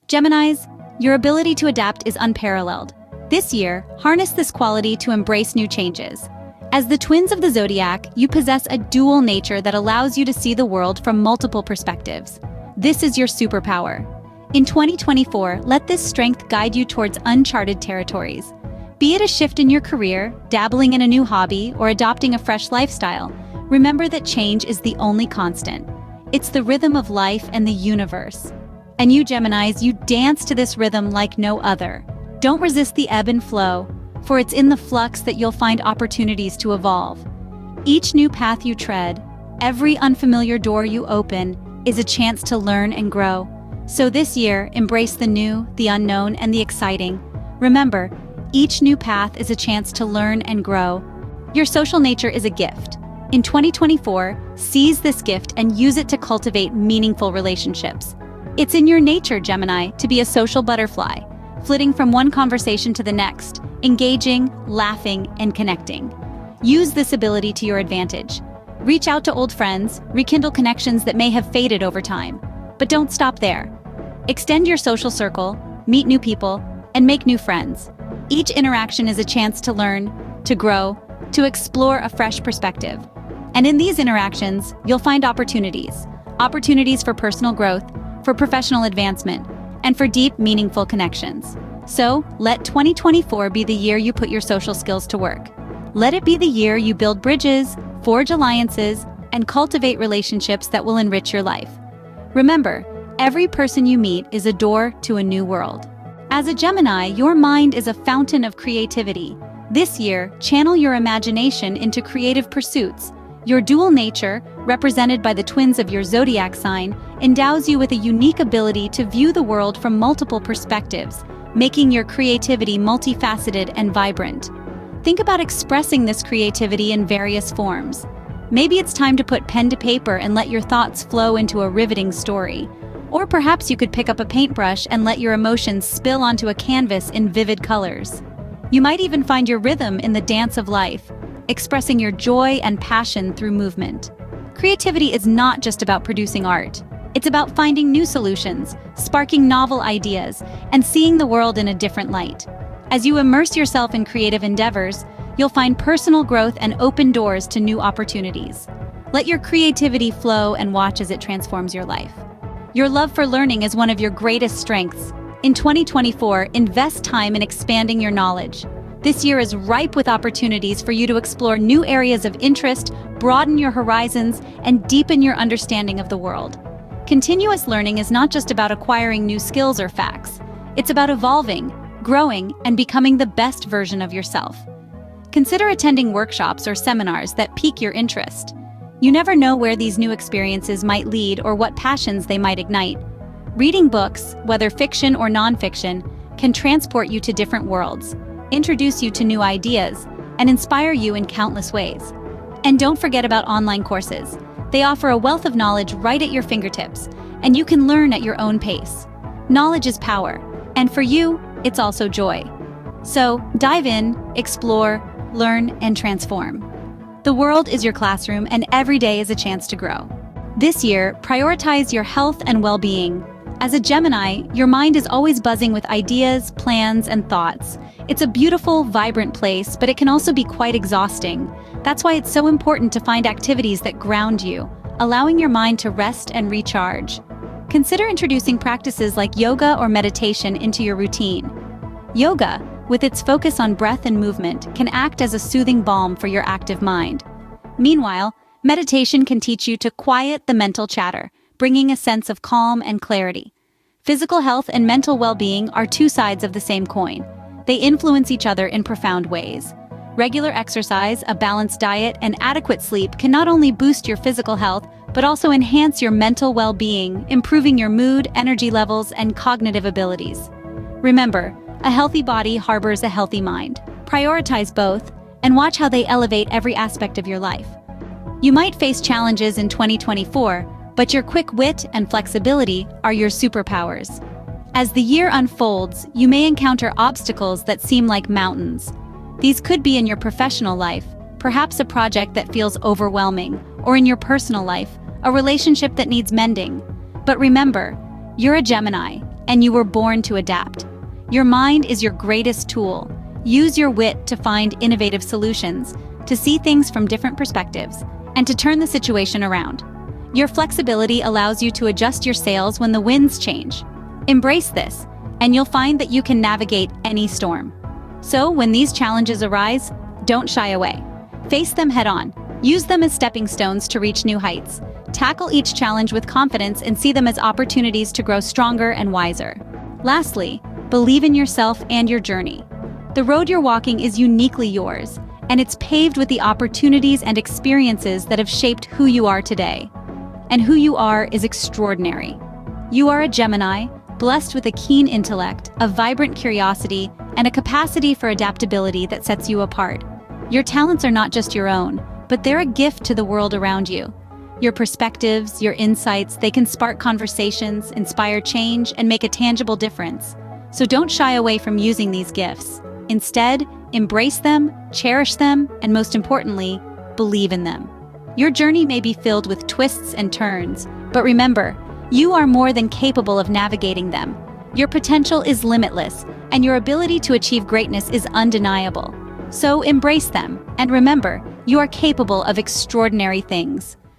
Geminis, your ability to adapt is unparalleled. This year, harness this quality to embrace new changes. As the twins of the Zodiac, you possess a dual nature that allows you to see the world from multiple perspectives. This is your superpower. In 2024, let this strength guide you towards uncharted territories. Be it a shift in your career, dabbling in a new hobby, or adopting a fresh lifestyle, remember that change is the only constant. It's the rhythm of life and the universe. And you Geminis, you dance to this rhythm like no other. Don't resist the ebb and flow, for it's in the flux that you'll find opportunities to evolve. Each new path you tread, every unfamiliar door you open, is a chance to learn and grow. So this year, embrace the new, the unknown, and the exciting. Remember, each new path is a chance to learn and grow. Your social nature is a gift. In 2024, seize this gift and use it to cultivate meaningful relationships. It's in your nature, Gemini, to be a social butterfly, flitting from one conversation to the next, engaging, laughing, and connecting. Use this ability to your advantage. Reach out to old friends, rekindle connections that may have faded over time. But don't stop there. Extend your social circle, meet new people, and make new friends. Each interaction is a chance to learn, to grow, to explore a fresh perspective. And in these interactions, you'll find opportunities for personal growth, for professional advancement, and for deep, meaningful connections. So, let 2024 be the year you put your social skills to work. Let it be the year you build bridges, forge alliances, and cultivate relationships that will enrich your life. Remember, every person you meet is a door to a new world. As a Gemini, your mind is a fountain of creativity. This year, channel your imagination into creative pursuits. Your dual nature, represented by the twins of your zodiac sign, endows you with a unique ability to view the world from multiple perspectives, making your creativity multifaceted and vibrant. Think about expressing this creativity in various forms. Maybe it's time to put pen to paper and let your thoughts flow into a riveting story. Or perhaps you could pick up a paintbrush and let your emotions spill onto a canvas in vivid colors. You might even find your rhythm in the dance of life, expressing your joy and passion through movement. Creativity is not just about producing art. It's about finding new solutions, sparking novel ideas, and seeing the world in a different light. As you immerse yourself in creative endeavors, you'll find personal growth and open doors to new opportunities. Let your creativity flow and watch as it transforms your life. Your love for learning is one of your greatest strengths. In 2024, invest time in expanding your knowledge. This year is ripe with opportunities for you to explore new areas of interest, broaden your horizons, and deepen your understanding of the world. Continuous learning is not just about acquiring new skills or facts. It's about evolving, growing, and becoming the best version of yourself. Consider attending workshops or seminars that pique your interest. You never know where these new experiences might lead or what passions they might ignite. Reading books, whether fiction or nonfiction, can transport you to different worlds, introduce you to new ideas, and inspire you in countless ways. And don't forget about online courses. They offer a wealth of knowledge right at your fingertips, and you can learn at your own pace. Knowledge is power, and for you, it's also joy. So, dive in, explore, learn, and transform. The world is your classroom, and every day is a chance to grow. This year, prioritize your health and well-being. As a Gemini, your mind is always buzzing with ideas, plans, and thoughts. It's a beautiful, vibrant place, but it can also be quite exhausting. That's why it's so important to find activities that ground you, allowing your mind to rest and recharge. Consider introducing practices like yoga or meditation into your routine. Yoga, with its focus on breath and movement, can act as a soothing balm for your active mind. Meanwhile, meditation can teach you to quiet the mental chatter, bringing a sense of calm and clarity. Physical health and mental well-being are two sides of the same coin. They influence each other in profound ways. Regular exercise, a balanced diet, and adequate sleep can not only boost your physical health, but also enhance your mental well-being, improving your mood, energy levels, and cognitive abilities. Remember, a healthy body harbors a healthy mind. Prioritize both, and watch how they elevate every aspect of your life. You might face challenges in 2024, but your quick wit and flexibility are your superpowers. As the year unfolds, you may encounter obstacles that seem like mountains. These could be in your professional life, perhaps a project that feels overwhelming, or in your personal life, a relationship that needs mending. But remember, you're a Gemini, and you were born to adapt. Your mind is your greatest tool. Use your wit to find innovative solutions, to see things from different perspectives, and to turn the situation around. Your flexibility allows you to adjust your sails when the winds change. Embrace this, and you'll find that you can navigate any storm. So, when these challenges arise, don't shy away. Face them head-on. Use them as stepping stones to reach new heights. Tackle each challenge with confidence and see them as opportunities to grow stronger and wiser. Lastly, believe in yourself and your journey. The road you're walking is uniquely yours, and it's paved with the opportunities and experiences that have shaped who you are today. And who you are is extraordinary. You are a Gemini, blessed with a keen intellect, a vibrant curiosity, and a capacity for adaptability that sets you apart. Your talents are not just your own, but they're a gift to the world around you. Your perspectives, your insights, they can spark conversations, inspire change, and make a tangible difference. So don't shy away from using these gifts. Instead, embrace them, cherish them, and most importantly, believe in them. Your journey may be filled with twists and turns, but remember, you are more than capable of navigating them. Your potential is limitless, and your ability to achieve greatness is undeniable. So embrace them, and remember, you are capable of extraordinary things.